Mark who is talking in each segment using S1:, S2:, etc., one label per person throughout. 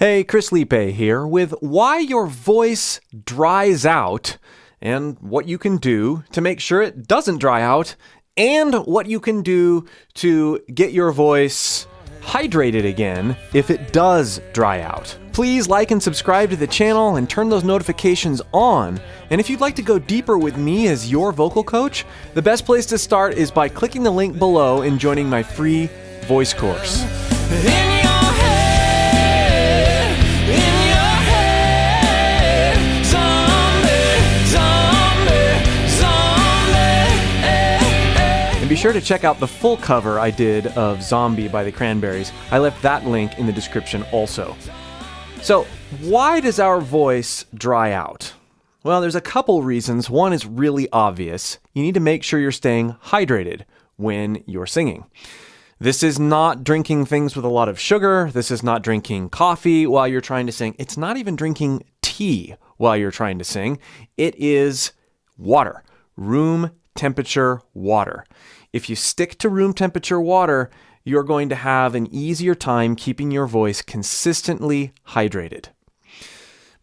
S1: Hey, Chris Lipe here with why your voice dries out and what you can do to make sure it doesn't dry out and what you can do to get your voice hydrated again if it does dry out. Please like and subscribe to the channel and turn those notifications on. And if you'd like to go deeper with me as your vocal coach, the best place to start is by clicking the link below and joining my free voice course. And be sure to check out the full cover I did of Zombie by the Cranberries. I left that link in the description also. So, why does our voice dry out? Well, there's a couple reasons. One is really obvious. You need to make sure you're staying hydrated when you're singing. This is not drinking things with a lot of sugar. This is not drinking coffee while you're trying to sing. It's not even drinking tea while you're trying to sing. It is water, room temperature water. If you stick to room temperature water, you're going to have an easier time keeping your voice consistently hydrated.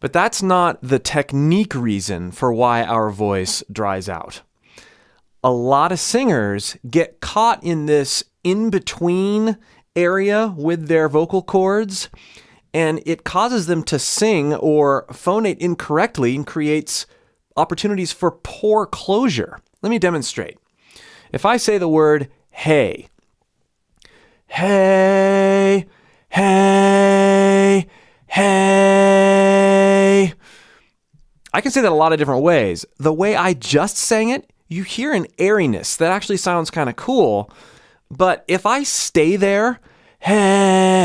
S1: But that's not the technique reason for why our voice dries out. A lot of singers get caught in this in-between area with their vocal cords, and it causes them to sing or phonate incorrectly and creates opportunities for poor closure. Let me demonstrate. If I say the word hey, hey, hey, hey, I can say that a lot of different ways. The way I just sang it, you hear an airiness that actually sounds kind of cool. But if I stay there, hey,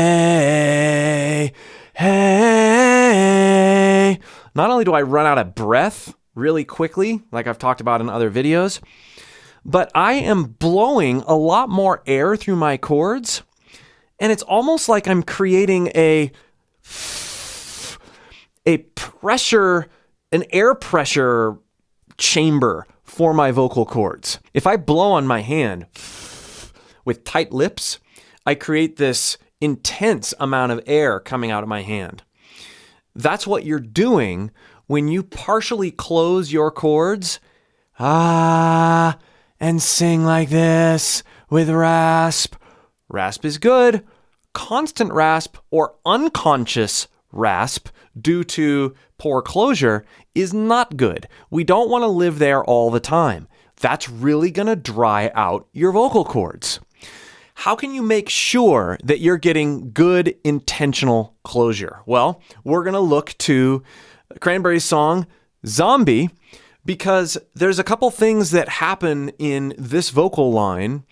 S1: hey, not only do I run out of breath really quickly, like I've talked about in other videos, but I am blowing a lot more air through my cords, and it's almost like I'm creating an air pressure chamber for my vocal cords. If I blow on my hand with tight lips, I create this intense amount of air coming out of my hand. That's what you're doing when you partially close your cords, and sing like this with rasp. Rasp is good. Constant rasp or unconscious rasp due to poor closure is not good. We don't want to live there all the time. That's really going to dry out your vocal cords. How can you make sure that you're getting good intentional closure? Well, we're going to look to Cranberries' song, Zombie, because there's a couple things that happen in this vocal line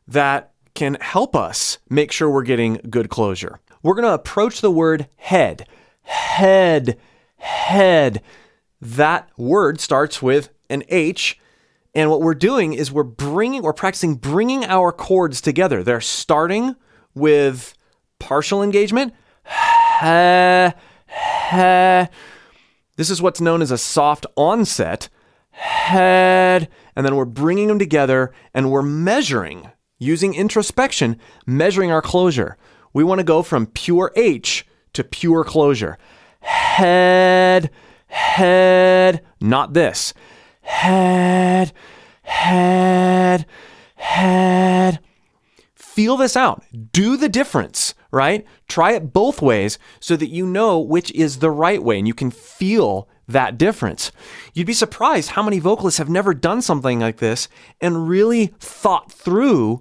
S1: that can help us make sure we're getting good closure. We're going to approach the word head. Head, head. That word starts with an H, and what we're doing is we're practicing bringing our chords together. They're starting with partial engagement. Ha, ha. This is what's known as a soft onset. Head, and then we're bringing them together and we're measuring, using introspection, measuring our closure. We want to go from pure H to pure closure. Head, head, not this. Head, head, head. Feel this out. Do the difference, right? Try it both ways so that you know which is the right way and you can feel that difference. You'd be surprised how many vocalists have never done something like this and really thought through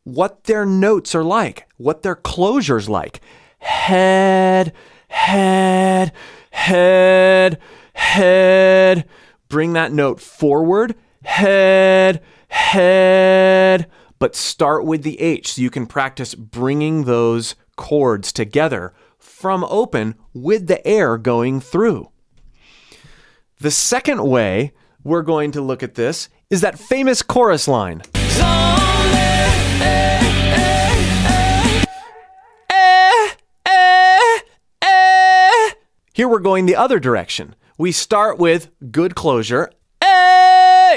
S1: what their notes are like, what their closure's like. Head, head, head, head. Bring that note forward. Head, head. But start with the H so you can practice bringing those chords together from open with the air going through. The second way we're going to look at this is that famous chorus line. Here we're going the other direction. We start with good closure.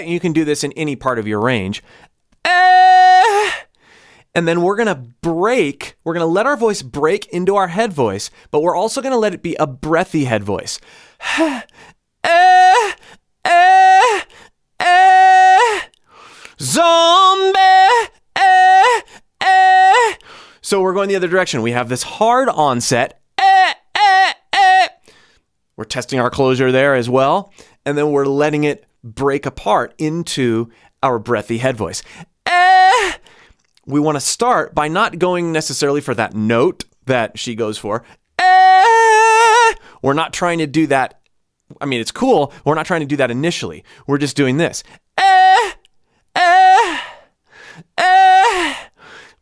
S1: You can do this in any part of your range. And then we're going to let our voice break into our head voice, but we're also going to let it be a breathy head voice. Zombie. So we're going the other direction. We have this hard onset. We're testing our closure there as well. And then we're letting it break apart into our breathy head voice. We want to start by not going necessarily for that note that she goes for. We're not trying to do that. I mean, it's cool. We're not trying to do that initially. We're just doing this.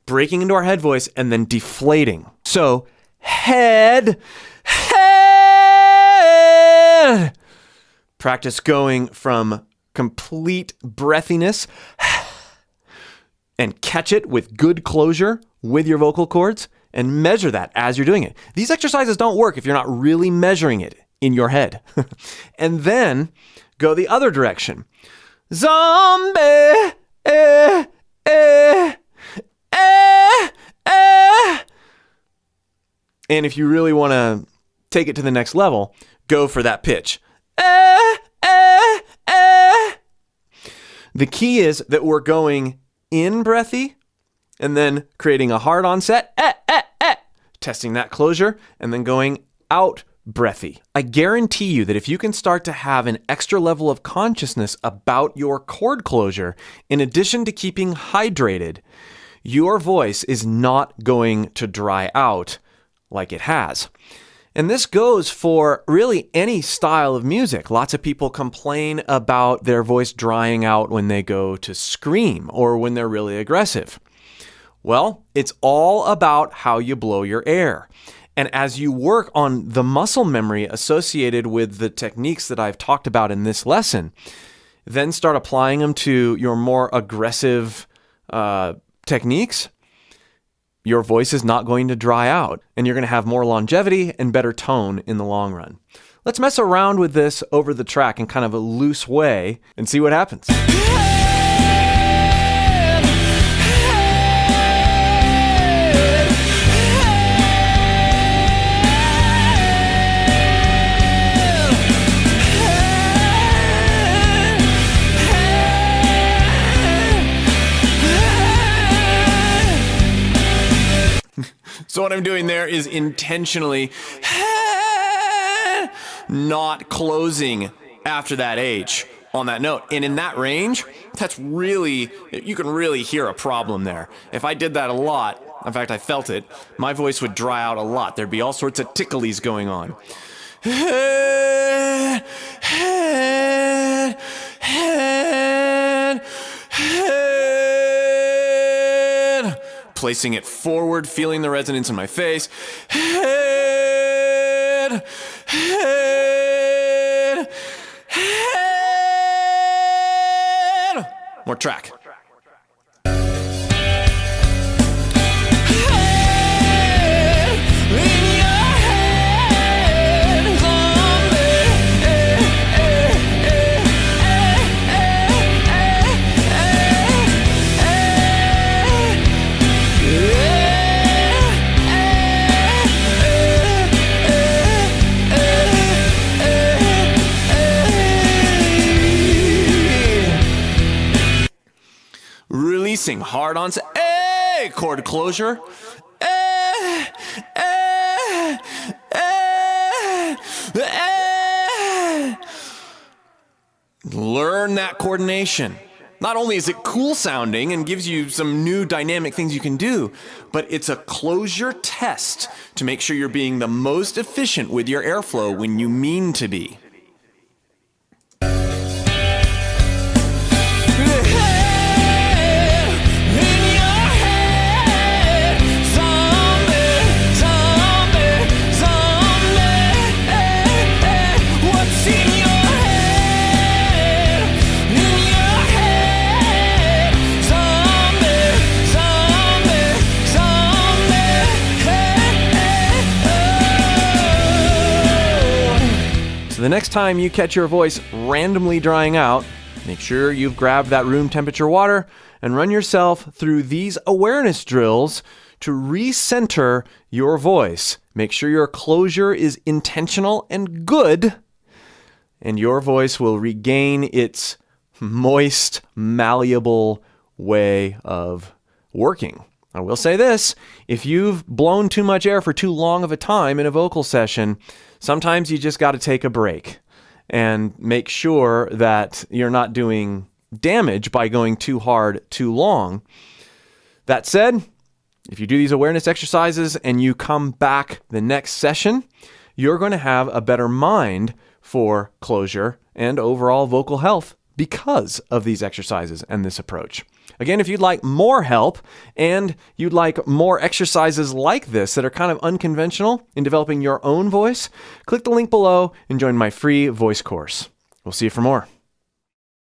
S1: Breaking into our head voice and then deflating. So head. Practice going from complete breathiness and catch it with good closure with your vocal cords and measure that as you're doing it. These exercises don't work if you're not really measuring it in your head. And then go the other direction. Zombie. And if you really want to take it to the next level, go for that pitch. The key is that we're going in breathy and then creating a hard onset, testing that closure, and then going out breathy. I guarantee you that if you can start to have an extra level of consciousness about your chord closure, in addition to keeping hydrated, your voice is not going to dry out like it has. And this goes for really any style of music. Lots of people complain about their voice drying out when they go to scream or when they're really aggressive. Well, it's all about how you blow your air. And as you work on the muscle memory associated with the techniques that I've talked about in this lesson, then start applying them to your more aggressive techniques, your voice is not going to dry out, and you're going to have more longevity and better tone in the long run. Let's mess around with this over the track in kind of a loose way and see what happens. So what I'm doing there is intentionally not closing after that H on that note. And in that range, that's really, you can really hear a problem there. If I did that a lot, in fact, I felt it, my voice would dry out a lot. There'd be all sorts of ticklies going on. Placing it forward, feeling the resonance in my face. Head, head, head. More track. Releasing hard onset, chord closure, learn that coordination. Not only is it cool sounding and gives you some new dynamic things you can do, but it's a closure test to make sure you're being the most efficient with your airflow when you mean to be. So the next time you catch your voice randomly drying out, make sure you've grabbed that room temperature water and run yourself through these awareness drills to recenter your voice. Make sure your closure is intentional and good, and your voice will regain its moist, malleable way of working. I will say this, if you've blown too much air for too long of a time in a vocal session, sometimes you just got to take a break and make sure that you're not doing damage by going too hard too long. That said, if you do these awareness exercises and you come back the next session, you're going to have a better mind for closure and overall vocal health because of these exercises and this approach. Again, if you'd like more help and you'd like more exercises like this that are kind of unconventional in developing your own voice, click the link below and join my free voice course. We'll see you for more.